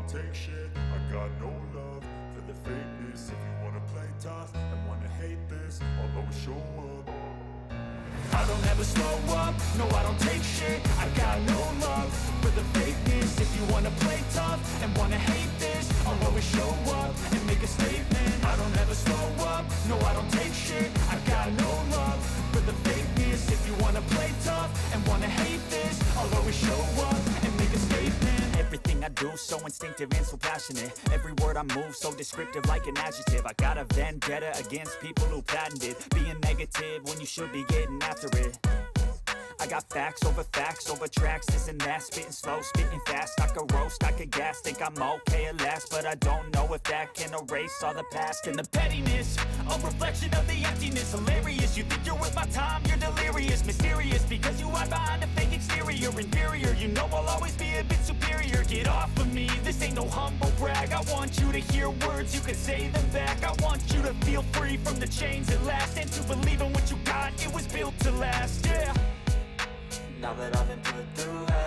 don't take shit. I got no love for the fakeness. If you wanna play tough and wanna hate this, I'll always show up. I don't ever slow up, no I don't take shit. I got no love for the fakeness. If you wanna play tough and wanna hate this, I'll always show up and make a statement. I don't ever slow up, no I don't take shit. I got no love for the fakeness. If you wanna play tough and wanna hate this, I'll always show up and make a statement. Everything I do so instinctive and so passionate. Every word I move so descriptive like an adjective. I got a vendetta against people who patented being negative when you should be getting after it. I got facts over tracks, this and that. Spitting slow, spitting fast, I could roast, I could gas. Think I'm okay at last, but I don't know if that can erase all the past. And the pettiness, a reflection of the emptiness. Hilarious, you think you're worth my time, you're delirious. Mysterious, because you hide behind a fake exterior. Inferior, you know I'll always be a bit superior. Get off of me, this ain't no humble brag. I want you to hear words, you can say them back. I want you to feel free from the chains at last, and to believe in what you got, it was built to last, yeah. Now that I've been put through hell,